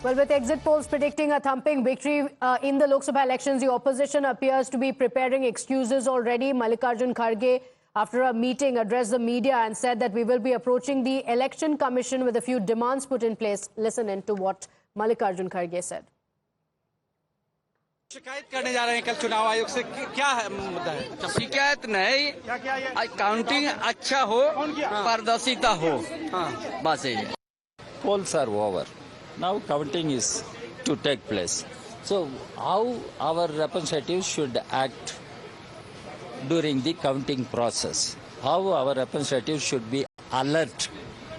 Well, with exit polls predicting a thumping victory in the Lok Sabha elections, the opposition appears to be preparing excuses already. Mallikarjun Kharge, after a meeting, addressed the media and said that we will be approaching the election commission with a few demands put in place. Listen in to what Mallikarjun Kharge said. शिकायत करने जा रहे हैं कल चुनाव आयोग से, क्या है मुद्दा है? शिकायत नहीं, काउंटिंग अच्छा हो, पारदर्शिता हो, बस यही। Polls are over. Now counting is to take place. So how our representatives should act during the counting process? How our representatives should be alert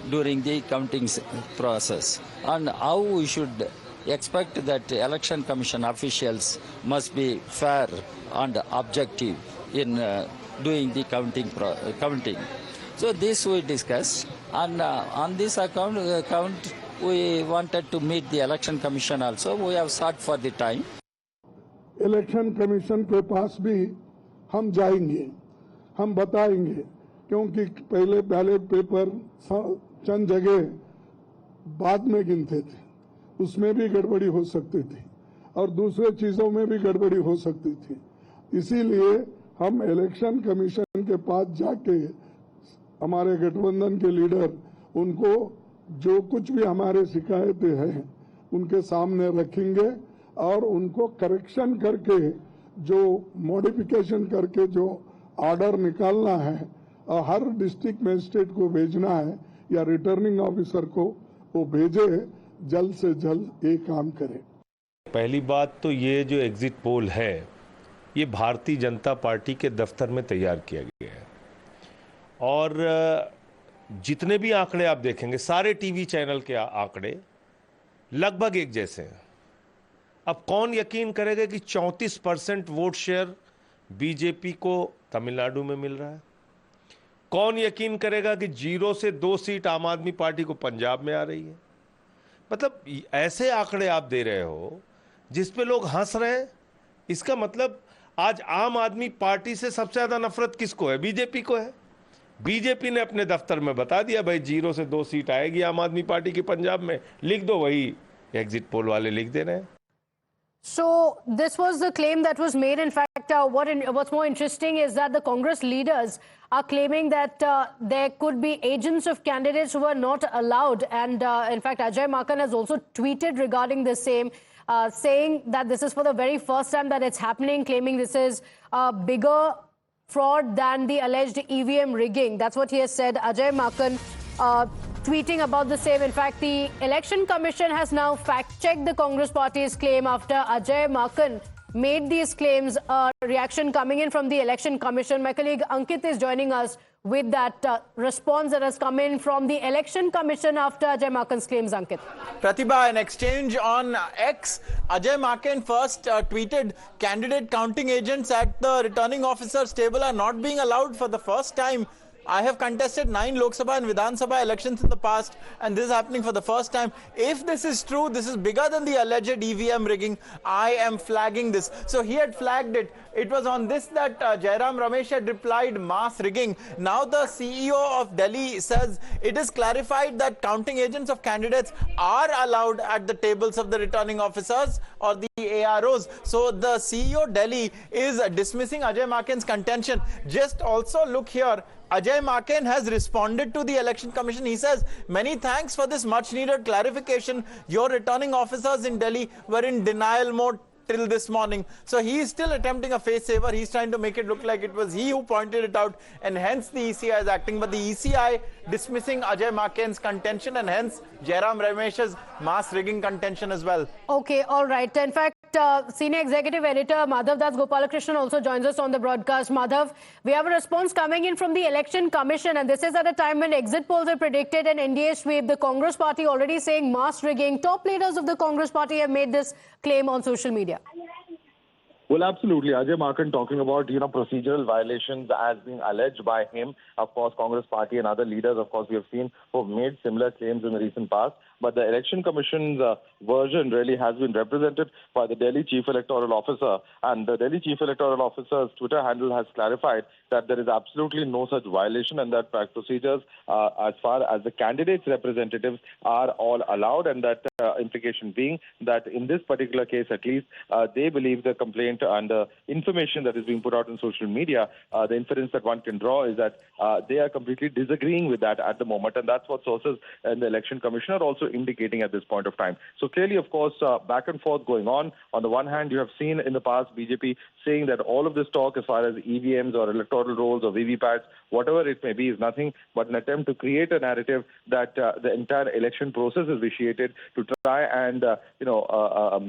during the counting process? And how we should expect that election commission officials must be fair and objective in doing the counting. So this we discussed, and on this account we wanted to meet the election commission also. We have sought for the time. Election commission के पास भी हम जाएंगे, हम बताएंगे, क्योंकि पहले ballot paper चंद जगह बाद में गिनते थे, उसमें भी गड़बड़ी हो सकती थी और दूसरे चीजों में भी गड़बड़ी हो सकती थी। इसीलिए हम इलेक्शन कमीशन के पास जाके हमारे गठबंधन के लीडर उनको जो कुछ भी हमारे शिकायतें हैं उनके सामने रखेंगे और उनको करेक्शन करके जो मॉडिफिकेशन करके जो ऑर्डर निकालना है और हर डिस्ट्रिक्ट मजिस्ट्रेट को भेजना है या रिटर्निंग ऑफिसर को वो भेजे, जल्द से जल्द ये काम करें। पहली बात तो ये जो एग्जिट पोल है ये भारतीय जनता पार्टी के दफ्तर में तैयार किया गया है और जितने भी आंकड़े आप देखेंगे सारे टीवी चैनल के आंकड़े लगभग एक जैसे हैं। अब कौन यकीन करेगा कि 34% वोट शेयर बीजेपी को तमिलनाडु में मिल रहा है? कौन यकीन करेगा कि 0 से 2 सीट आम आदमी पार्टी को पंजाब में आ रही है? मतलब ऐसे आंकड़े आप दे रहे हो जिस पे लोग हंस रहे हैं। इसका मतलब आज आम आदमी पार्टी से सबसे ज्यादा नफरत किसको है? बीजेपी को है। बीजेपी ने अपने दफ्तर में बता दिया भाई 0 से 2 सीट आएगी आम आदमी पार्टी की पंजाब में, लिख दो, वही एग्जिट पोल वाले लिख दे रहे हैं। So this was the claim that was made. In fact, what's more interesting is that the Congress leaders are claiming that there could be agents of candidates who are not allowed. And in fact, Ajay Maken has also tweeted regarding the same, saying that this is for the very first time that it's happening, claiming this is a bigger fraud than the alleged EVM rigging. That's what he has said. Ajay Maken tweeting about the same. In fact, the Election Commission has now fact-checked the Congress party's claim after Ajay Maken made these claims. Reaction coming in from the Election Commission. My colleague Ankit is joining us with that response that has come in from the Election Commission after Ajay Maken's claims. Ankit. Pratibha, an exchange on X. Ajay Maken first tweeted, candidate counting agents at the returning officer's table are not being allowed for the first time. I have contested 9 Lok Sabha and Vidhan Sabha elections in the past, and this is happening for the first time. If this is true, this is bigger than the alleged EVM rigging. I am flagging this. So he had flagged it. It was on this that Jairam Ramesh had replied, mass rigging. Now the CEO of Delhi says it is clarified that counting agents of candidates are allowed at the tables of the returning officers or the AROs. So the CEO Delhi is dismissing Ajay Maken's contention. Just also look here. Ajay Maken has responded to the Election Commission. He says, many thanks for this much needed clarification. Your returning officers in Delhi were in denial mode till this morning. So he is still attempting a face saver. He's trying to make it look like it was he who pointed it out, and hence the ECI is acting. But the ECI dismissing Ajay Maken's contention, and hence Jairam Ramesh's mass rigging contention as well. Okay, all right. In fact, Senior Executive Editor Madhav Das Gopalakrishnan also joins us on the broadcast. Madhav, we have a response coming in from the Election Commission, and this is at a time when exit polls are predicted an NDA sweep. The Congress party already saying mass rigging. Top leaders of the Congress party have made this claim on social media. Well, absolutely. Ajay Maken talking about, procedural violations as being alleged by him. Of course, Congress party and other leaders, of course, we have seen who have made similar claims in the recent past. but the Election Commission's version really has been represented by the Delhi Chief Electoral Officer, and the Delhi Chief Electoral Officer's Twitter handle has clarified that there is absolutely no such violation and that procedures as far as the candidates' representatives are all allowed, and that implication being that in this particular case at least, they believe the complaint and the information that is being put out on social media, the inference that one can draw is that they are completely disagreeing with that at the moment, and that's what sources in the Election Commission are also indicating at this point of time. So clearly, of course, back and forth going on. On the one hand, you have seen in the past BJP saying that all of this talk as far as EVMs or electoral rolls or VVPATs, whatever it may be, is nothing but an attempt to create a narrative that the entire election process is vitiated to try and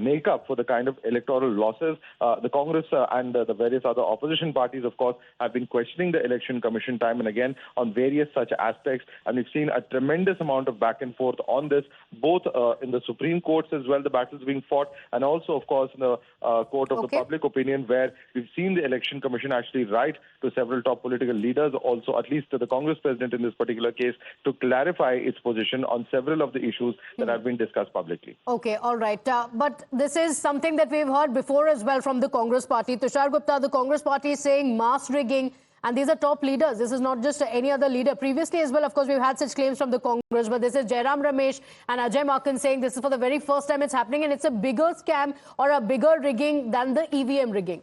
make up for the kind of electoral losses. The Congress and the various other opposition parties, of course, have been questioning the Election Commission time and again on various such aspects, and we've seen a tremendous amount of back and forth on this, both in the Supreme Courts as well, the battles being fought, and also, of course, in the court of the public opinion, where we've seen the Election Commission actually write to several top political leaders, also at least to the Congress president in this particular case, to clarify its position on several of the issues that have been discussed publicly. Okay, all right. But this is something that we've heard before as well from the Congress party. Tushar Gupta, the Congress party is saying mass rigging, and these are top leaders. This is not just any other leader. Previously as well, of course, we've had such claims from the Congress, but this is Jairam Ramesh and Ajay Maken saying this is for the very first time it's happening, and it's a bigger scam or a bigger rigging than the EVM rigging.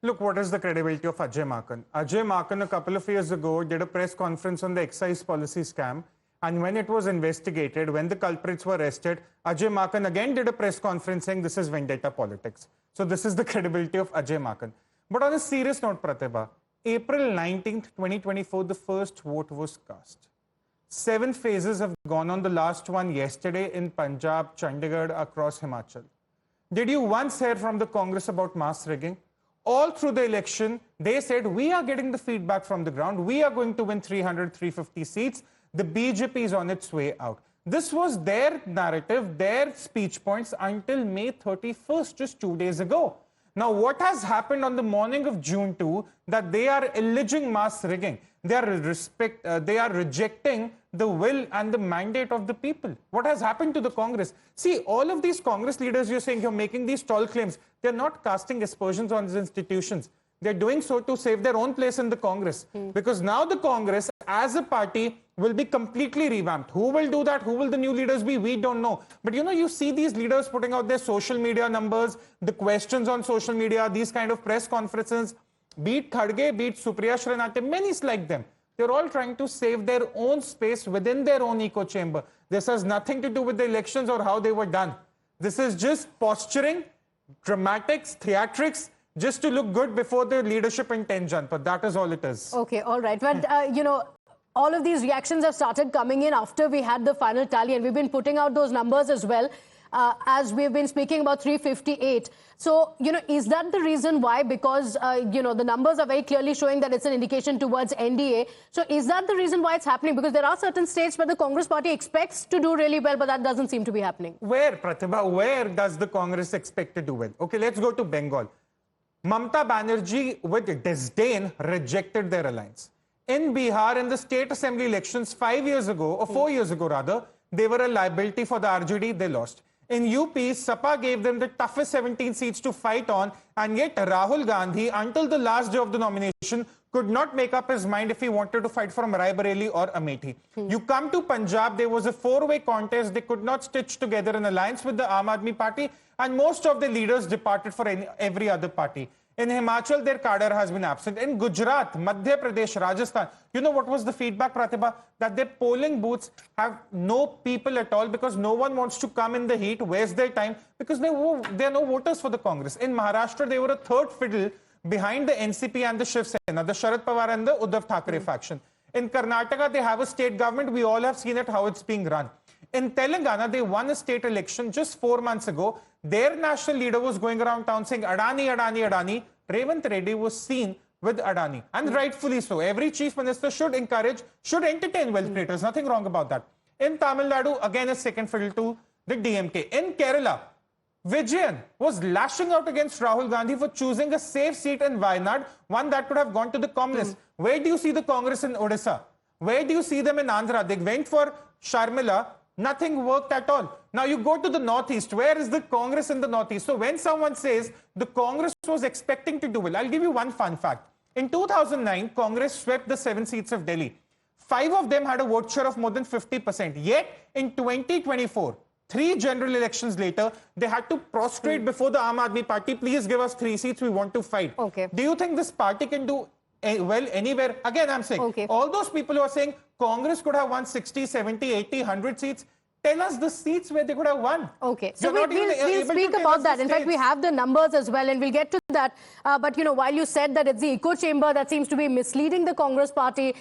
Look, what is the credibility of Ajay Maken? Ajay Maken a couple of years ago did a press conference on the excise policy scam, and when it was investigated, when the culprits were arrested, Ajay Maken again did a press conference saying this is vendetta politics. So this is the credibility of Ajay Maken. But on a serious note, Pratibha, April 19th, 2024, the first vote was cast. 7 phases have gone on, the last one yesterday in Punjab, Chandigarh, across Himachal. Did you once hear from the Congress about mass rigging? All through the election, they said, we are getting the feedback from the ground. We are going to win 300, 350 seats. The BJP is on its way out. This was their narrative, their speech points until May 31st, just 2 days ago. Now, what has happened on the morning of June 2, that they are alleging mass rigging. They are rejecting the will and the mandate of the people. What has happened to the Congress? See, all of these Congress leaders you're saying, you're making these tall claims. They're not casting aspersions on these institutions. They're doing so to save their own place in the Congress. Because now the Congress, as a party, will be completely revamped. Who will do that? Who will the new leaders be? We don't know. But you see these leaders putting out their social media numbers, the questions on social media, these kind of press conferences. Be it Kharge, be it Supriya Shrinate, many like them. They're all trying to save their own space within their own echo chamber. This has nothing to do with the elections or how they were done. This is just posturing, dramatics, theatrics, just to look good before the leadership in 10 Janpad. That is all it is. Okay, all right. But, all of these reactions have started coming in after we had the final tally, and we've been putting out those numbers as well, as we've been speaking about 358. So, is that the reason why? Because, the numbers are very clearly showing that it's an indication towards NDA. So, is that the reason why it's happening? Because there are certain states where the Congress party expects to do really well, but that doesn't seem to be happening. Where, Pratibha, where does the Congress expect to do well? Okay, let's go to Bengal. Mamata Banerjee, with disdain, rejected their alliance. In Bihar, in the state assembly elections 5 years ago, or 4 years ago rather, they were a liability for the RJD, they lost. In UP, Sapa gave them the toughest 17 seats to fight on, and yet Rahul Gandhi, until the last day of the nomination, could not make up his mind if he wanted to fight from Raebareli or Amethi. You come to Punjab, there was a 4-way contest. They could not stitch together an alliance with the Aam Aadmi Party, and most of the leaders departed for every other party. In Himachal, their cadre has been absent. In Gujarat, Madhya Pradesh, Rajasthan, you know what was the feedback, Pratibha? That their polling booths have no people at all because no one wants to come in the heat, waste their time, because there are no voters for the Congress. In Maharashtra, they were a third fiddle behind the NCP and the Shiv Sena, the Sharad Pawar and the Uddhav Thackeray faction. In Karnataka, they have a state government. We all have seen it, how it's being run. In Telangana, they won a state election just 4 months ago. Their national leader was going around town saying, Adani, Adani, Adani. Revant Reddy was seen with Adani. And rightfully so. Every chief minister should encourage, should entertain wealth creators. Nothing wrong about that. In Tamil Nadu, again a second fiddle to the DMK. In Kerala, Vijayan was lashing out against Rahul Gandhi for choosing a safe seat in Wayanad, one that could have gone to the communists. Where do you see the Congress in Odisha? Where do you see them in Andhra? They went for Sharmila. Nothing worked at all. Now you go to the Northeast. Where is the Congress in the Northeast? So when someone says the Congress was expecting to do well, I'll give you one fun fact. In 2009, Congress swept the 7 seats of Delhi. 5 of them had a vote share of more than 50%. Yet in 2024, 3 general elections later, they had to prostrate before the Aam Aadmi Party. Please give us 3 seats. We want to fight. Okay. Do you think this party can do well anywhere? Again, I'm saying, all those people who are saying Congress could have won 60, 70, 80, 100 seats, tell us the seats where they could have won. Okay, so we'll speak about that. In fact, we have the numbers as well, and we'll get to that. But, you know, while you said that it's the echo chamber that seems to be misleading the Congress party,